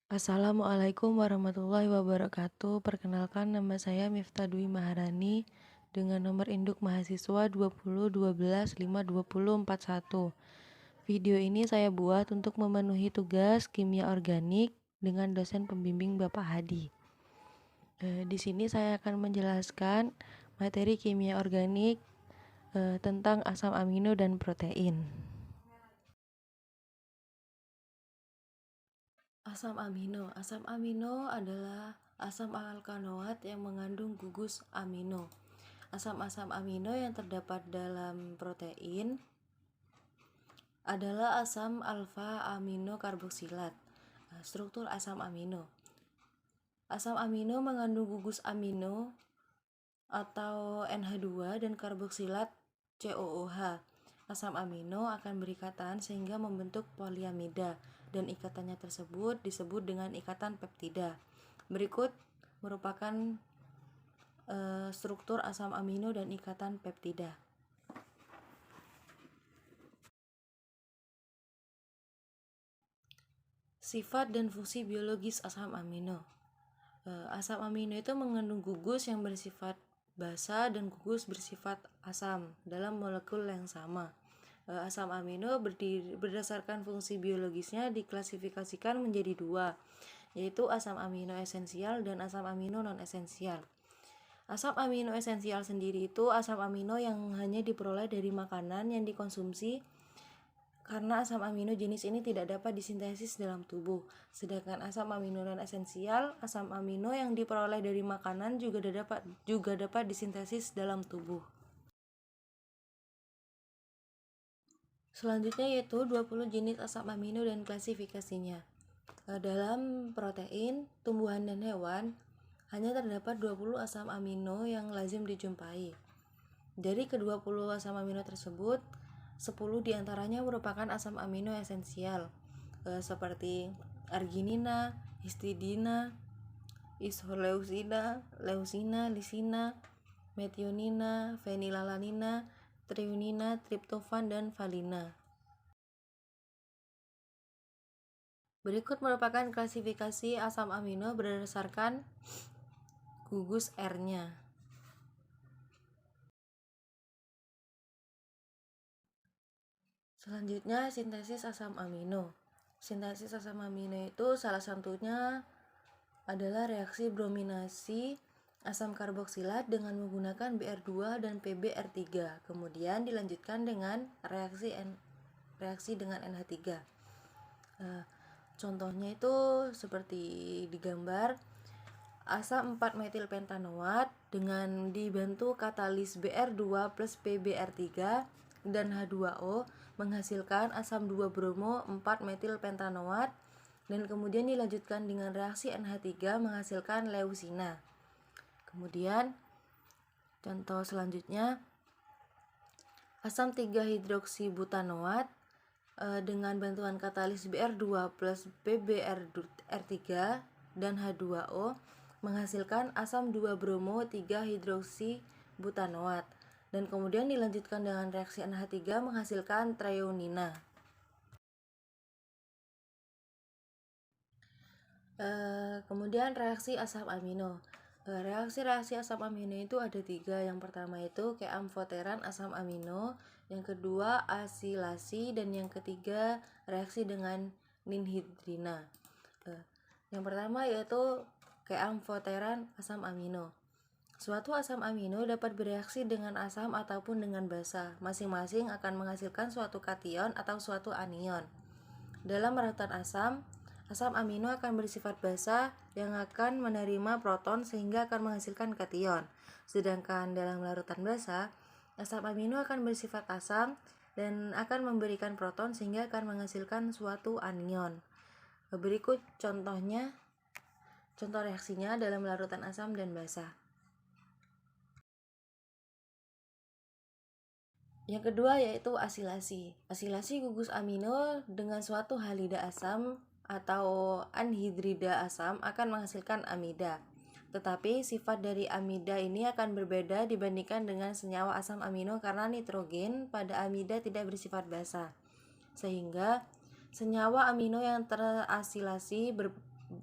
Assalamualaikum warahmatullahi wabarakatuh. Perkenalkan, nama saya Miftah Dwi Maharani dengan nomor induk mahasiswa 20 12 5 20 41. Video ini saya buat untuk memenuhi tugas kimia organik dengan dosen pembimbing Bapak Hadi. Di sini saya akan menjelaskan materi kimia organik tentang asam amino dan protein. Asam amino adalah asam alkanoat yang mengandung gugus amino. Asam-asam amino yang terdapat dalam protein adalah asam alfa amino karboksilat. Struktur asam amino. Asam amino mengandung gugus amino atau NH2 dan karboksilat COOH. Asam amino akan berikatan sehingga membentuk poliamida dan ikatannya tersebut disebut dengan ikatan peptida. Berikut merupakan struktur asam amino dan ikatan peptida. Sifat dan fungsi biologis asam amino. Asam amino itu mengandung gugus yang bersifat basa dan gugus bersifat asam dalam molekul yang sama. Asam amino berdasarkan fungsi biologisnya diklasifikasikan menjadi dua, yaitu asam amino esensial dan asam amino non-esensial. Asam amino esensial sendiri itu asam amino yang hanya diperoleh dari makanan yang dikonsumsi karena asam amino jenis ini tidak dapat disintesis dalam tubuh. Sedangkan asam amino non-esensial, asam amino yang diperoleh dari makanan juga dapat disintesis dalam tubuh. Selanjutnya yaitu 20 jenis asam amino dan klasifikasinya. Dalam protein, tumbuhan dan hewan, hanya terdapat 20 asam amino yang lazim dijumpai. Dari ke-20 asam amino tersebut, 10 diantaranya merupakan asam amino esensial, seperti arginina, histidina, isoleucina, leucina, lisina, metionina, fenilalanina, trionina, triptofan, dan valina. Berikut merupakan klasifikasi asam amino berdasarkan gugus R-nya. Selanjutnya, sintesis asam amino. Sintesis asam amino itu salah satunya adalah reaksi brominasi asam karboksilat dengan menggunakan Br2 dan PbR3. Kemudian dilanjutkan dengan reaksi dengan NH3. Contohnya itu seperti digambar, asam 4-metilpentanoat dengan dibantu katalis Br2 plus PbR3 dan H2O menghasilkan asam 2-bromo 4-metilpentanoat dan kemudian dilanjutkan dengan reaksi NH3 menghasilkan leucina. Kemudian contoh selanjutnya, asam 3-hidroksibutanoat dengan bantuan katalis Br2 plus PbR3 dan H2O menghasilkan asam 2-bromo 3-hidroksibutanoat dan kemudian dilanjutkan dengan reaksi NH3 menghasilkan trionina. Kemudian reaksi asam amino. Reaksi asam amino itu ada 3. Yang pertama itu keamfoteran asam amino, yang kedua asilasi, dan yang ketiga reaksi dengan ninhidrina. Yang pertama yaitu keamfoteran asam amino. Suatu asam amino dapat bereaksi dengan asam ataupun dengan basa. Masing-masing akan menghasilkan suatu kation atau suatu anion. Dalam larutan asam amino akan bersifat basa yang akan menerima proton sehingga akan menghasilkan kation. Sedangkan dalam larutan basa, asam amino akan bersifat asam dan akan memberikan proton sehingga akan menghasilkan suatu anion. Berikut contoh reaksinya dalam larutan asam dan basa. Yang kedua yaitu asilasi. Asilasi gugus amino dengan suatu halida asam atau anhidrida asam akan menghasilkan amida. Tetapi sifat dari amida ini akan berbeda dibandingkan dengan senyawa asam amino karena nitrogen pada amida tidak bersifat basa. Sehingga senyawa amino yang terasilasi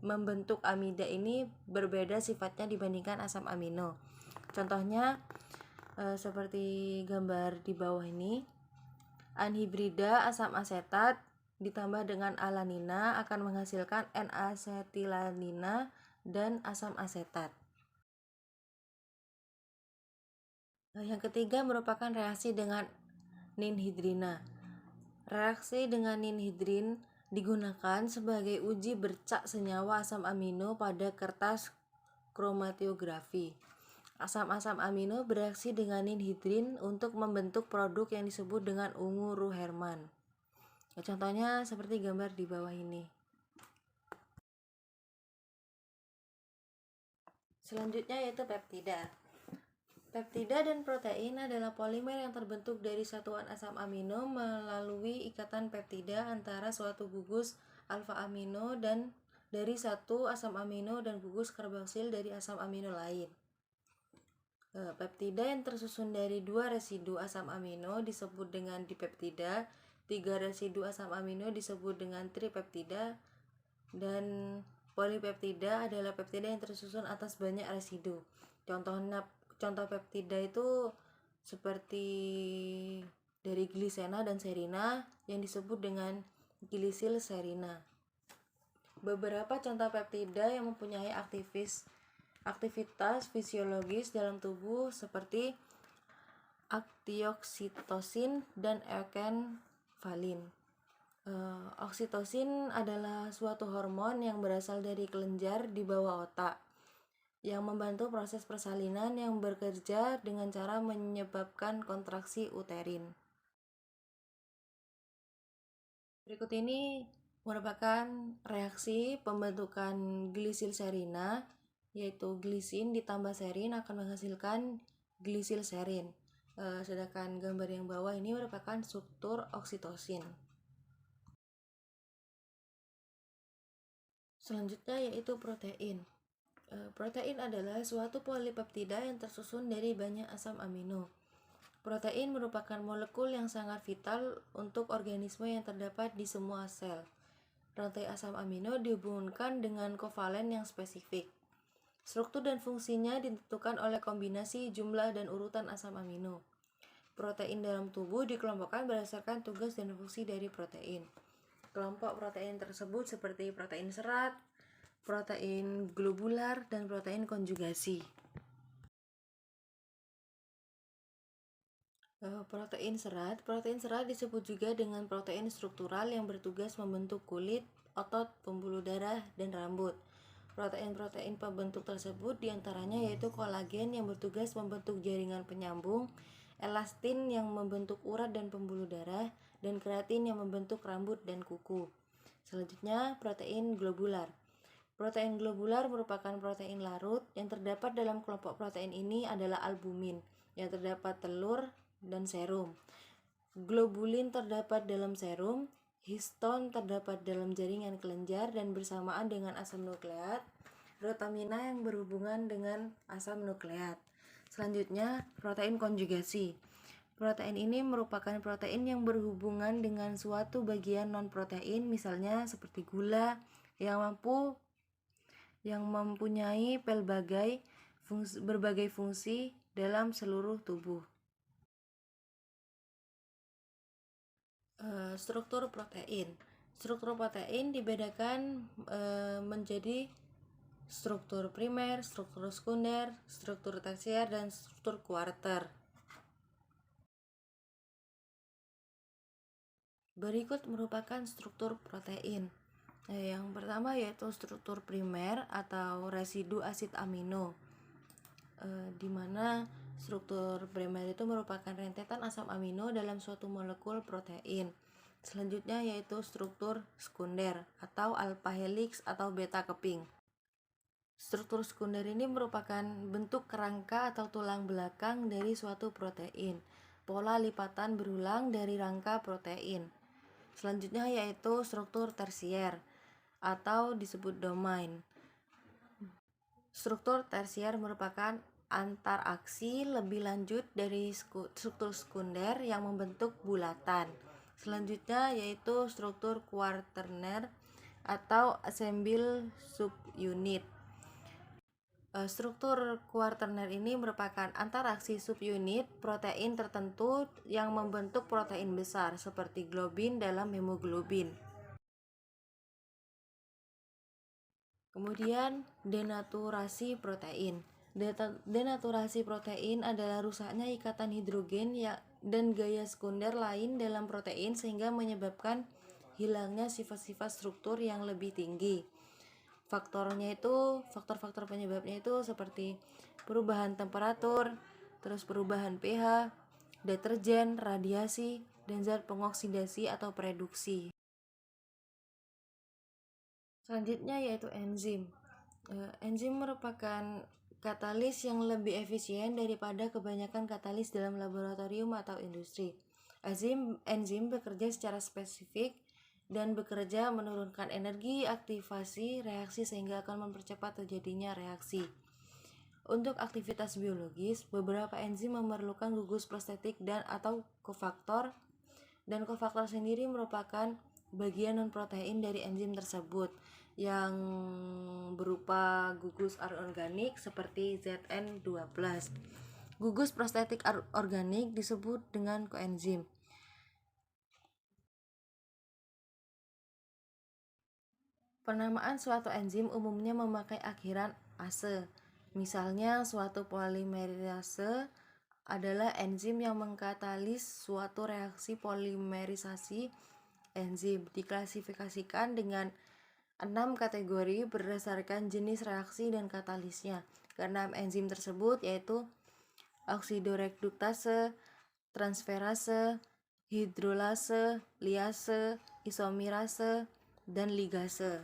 membentuk amida ini berbeda sifatnya dibandingkan asam amino. Contohnya seperti gambar di bawah ini, anhidrida asam asetat ditambah dengan alanina akan menghasilkan N-asetilanina dan asam asetat. Yang ketiga merupakan reaksi dengan ninhidrina. Reaksi dengan ninhidrin digunakan sebagai uji bercak senyawa asam amino pada kertas kromatiografi. Asam-asam amino bereaksi dengan ninhidrin untuk membentuk produk yang disebut dengan ungu Ruherman. Contohnya seperti gambar di bawah ini. Selanjutnya yaitu peptida. Peptida dan protein adalah polimer yang terbentuk dari satuan asam amino melalui ikatan peptida antara suatu gugus alfa amino dan dari satu asam amino dan gugus karboksil dari asam amino lain. Peptida yang tersusun dari 2 residu asam amino disebut dengan dipeptida, 3 residu asam amino disebut dengan tripeptida, dan polipeptida adalah peptida yang tersusun atas banyak residu. Contoh peptida itu seperti dari glisena dan serina yang disebut dengan glisil serina. Beberapa contoh peptida yang mempunyai aktivitas fisiologis dalam tubuh seperti antioksitosin dan eukenvalin. Oksitosin adalah suatu hormon yang berasal dari kelenjar di bawah otak yang membantu proses persalinan yang bekerja dengan cara menyebabkan kontraksi uterin. Berikut ini merupakan reaksi pembentukan glisilserina, yaitu glisin ditambah serin akan menghasilkan glisilserin. Sedangkan gambar yang bawah ini merupakan struktur oksitosin. Selanjutnya yaitu protein. Protein adalah suatu polipeptida yang tersusun dari banyak asam amino. Protein merupakan molekul yang sangat vital untuk organisme yang terdapat di semua sel. Rantai asam amino dihubungkan dengan kovalen yang spesifik. Struktur dan fungsinya ditentukan oleh kombinasi jumlah dan urutan asam amino. Protein dalam tubuh dikelompokkan berdasarkan tugas dan fungsi dari protein. Kelompok protein tersebut seperti protein serat, protein globular, dan protein konjugasi. Protein serat disebut juga dengan protein struktural yang bertugas membentuk kulit, otot, pembuluh darah, dan rambut. Protein-protein pembentuk tersebut diantaranya yaitu kolagen yang bertugas membentuk jaringan penyambung, elastin yang membentuk urat dan pembuluh darah, dan keratin yang membentuk rambut dan kuku. Selanjutnya, protein globular. Protein globular merupakan protein larut. Yang terdapat dalam kelompok protein ini adalah albumin, yang terdapat telur dan serum. Globulin terdapat dalam serum. Histon terdapat dalam jaringan kelenjar dan bersamaan dengan asam nukleat. Rotamina yang berhubungan dengan asam nukleat. Selanjutnya, protein konjugasi. Protein ini merupakan protein yang berhubungan dengan suatu bagian non-protein, misalnya seperti gula, yang mempunyai berbagai fungsi dalam seluruh tubuh. Struktur protein. Struktur protein dibedakan menjadi struktur primer, struktur sekunder, struktur tersier, dan struktur kuarter. Berikut merupakan struktur protein. Yang pertama yaitu struktur primer atau residu asid amino, di mana struktur primer itu merupakan rentetan asam amino dalam suatu molekul protein. Selanjutnya yaitu struktur sekunder atau alpha helix atau beta keping. Struktur sekunder ini merupakan bentuk kerangka atau tulang belakang dari suatu protein. Pola lipatan berulang dari rangka protein. Selanjutnya yaitu struktur tersier atau disebut domain. Struktur tersier merupakan antaraksi lebih lanjut dari struktur sekunder yang membentuk bulatan. Selanjutnya yaitu struktur kuarterner atau assemble subunit. Struktur kuarterner ini merupakan interaksi subunit protein tertentu yang membentuk protein besar seperti globin dalam hemoglobin. Kemudian denaturasi protein. Denaturasi protein adalah rusaknya ikatan hidrogen dan gaya sekunder lain dalam protein sehingga menyebabkan hilangnya sifat-sifat struktur yang lebih tinggi. Faktor-faktor penyebabnya itu seperti perubahan temperatur, terus perubahan pH, deterjen, radiasi, dan zat pengoksidasi atau pereduksi. Selanjutnya yaitu enzim. Enzim merupakan katalis yang lebih efisien daripada kebanyakan katalis dalam laboratorium atau industri. Enzim bekerja secara spesifik dan bekerja menurunkan energi aktivasi reaksi sehingga akan mempercepat terjadinya reaksi. Untuk aktivitas biologis, beberapa enzim memerlukan gugus prostetik atau kofaktor, dan kofaktor sendiri merupakan bagian non-protein dari enzim tersebut yang berupa gugus organik seperti ZN12. Gugus prostetik organik disebut dengan koenzim. Penamaan suatu enzim umumnya memakai akhiran ase. Misalnya, suatu polimerase adalah enzim yang mengkatalis suatu reaksi polimerisasi. Enzim diklasifikasikan dengan 6 kategori berdasarkan jenis reaksi dan katalisnya. Keenam enzim tersebut yaitu oksidoreduktase, transferase, hidrolase, liase, isomerase, dan ligase.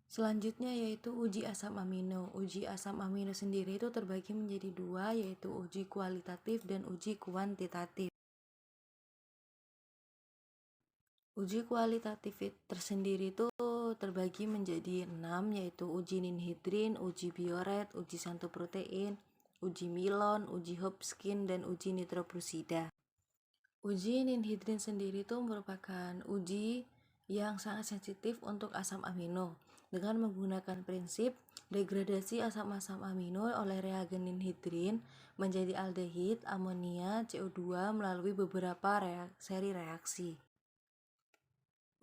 Selanjutnya yaitu uji asam amino. Uji asam amino sendiri itu terbagi menjadi dua, yaitu uji kualitatif dan uji kuantitatif. Uji kualitatif tersendiri itu terbagi menjadi 6, yaitu uji ninhidrin, uji bioret, uji santoprotein, uji milon, uji Hopkins, dan uji nitroprussida. Uji ninhidrin sendiri itu merupakan uji yang sangat sensitif untuk asam amino dengan menggunakan prinsip degradasi asam-asam amino oleh reagen ninhidrin menjadi aldehid amonia CO2 melalui beberapa seri reaksi.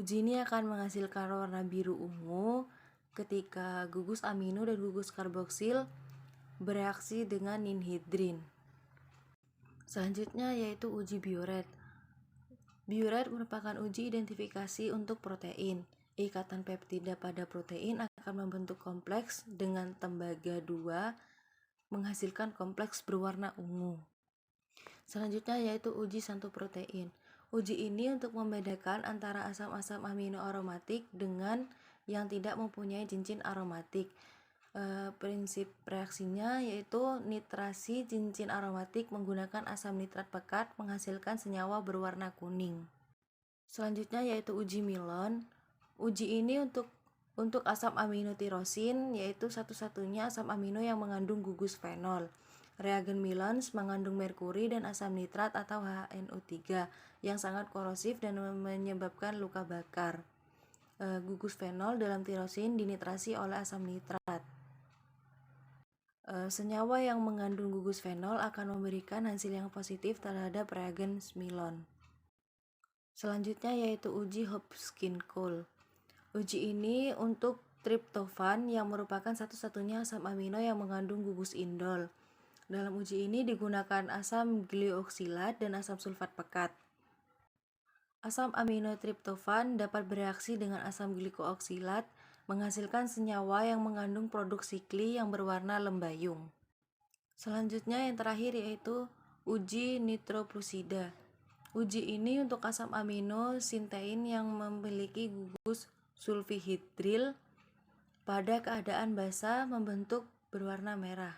Uji ini akan menghasilkan warna biru ungu ketika gugus amino dan gugus karboksil bereaksi dengan ninhidrin. Selanjutnya yaitu uji bioret. Bioret merupakan uji identifikasi untuk protein. Ikatan peptida pada protein akan membentuk kompleks dengan tembaga 2 menghasilkan kompleks berwarna ungu. Selanjutnya yaitu uji santoprotein. Uji ini untuk membedakan antara asam-asam amino aromatik dengan yang tidak mempunyai cincin aromatik. Prinsip reaksinya yaitu nitrasi cincin aromatik menggunakan asam nitrat pekat menghasilkan senyawa berwarna kuning. Selanjutnya yaitu uji milon. Uji ini untuk asam amino tirosin, yaitu satu-satunya asam amino yang mengandung gugus fenol. Reagen milons mengandung merkuri dan asam nitrat atau HNO3 yang sangat korosif dan menyebabkan luka bakar. Gugus fenol dalam tirosin dinitrasi oleh asam nitrat. Senyawa yang mengandung gugus fenol akan memberikan hasil yang positif terhadap reagen milon. Selanjutnya yaitu uji Hopkins-Cole. Uji ini untuk triptofan yang merupakan satu-satunya asam amino yang mengandung gugus indol. Dalam uji ini digunakan asam glioksilat dan asam sulfat pekat. Asam amino triptofan dapat bereaksi dengan asam glikoksilat menghasilkan senyawa yang mengandung produk sikli yang berwarna lembayung. Selanjutnya yang terakhir yaitu uji nitroprussida. Uji ini untuk asam amino sintein yang memiliki gugus sulfihidril pada keadaan basa membentuk berwarna merah.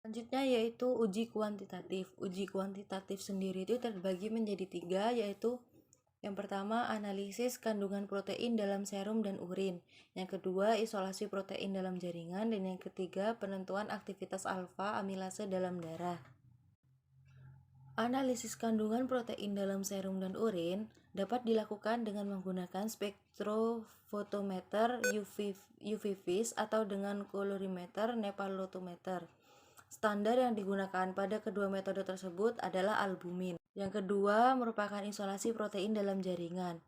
Selanjutnya yaitu uji kuantitatif. Uji kuantitatif sendiri itu terbagi menjadi 3, yaitu yang pertama analisis kandungan protein dalam serum dan urin, yang kedua isolasi protein dalam jaringan, dan yang ketiga penentuan aktivitas alfa amilase dalam darah. Analisis kandungan protein dalam serum dan urin dapat dilakukan dengan menggunakan spektrofotometer UV-Vis atau dengan kolorimeter nepalotometer. Standar yang digunakan pada kedua metode tersebut adalah albumin. Yang kedua merupakan isolasi protein dalam jaringan.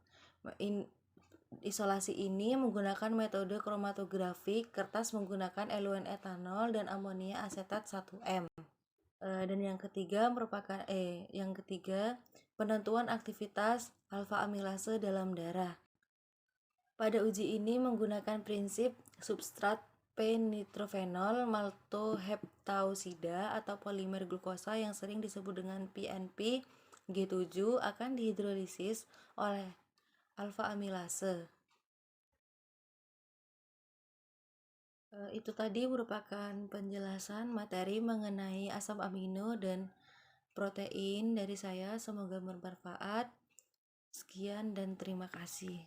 Isolasi ini menggunakan metode kromatografik kertas menggunakan eluen etanol dan amonia asetat 1M. Dan yang ketiga penentuan aktivitas alfa amilase dalam darah. Pada uji ini menggunakan prinsip substrat P-nitrofenol maltoheptaosida atau polimer glukosa yang sering disebut dengan PNP G7 akan dihidrolisis oleh alfa amilase. Itu tadi merupakan penjelasan materi mengenai asam amino dan protein dari saya. Semoga bermanfaat. Sekian dan terima kasih.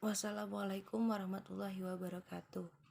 Wassalamualaikum warahmatullahi wabarakatuh.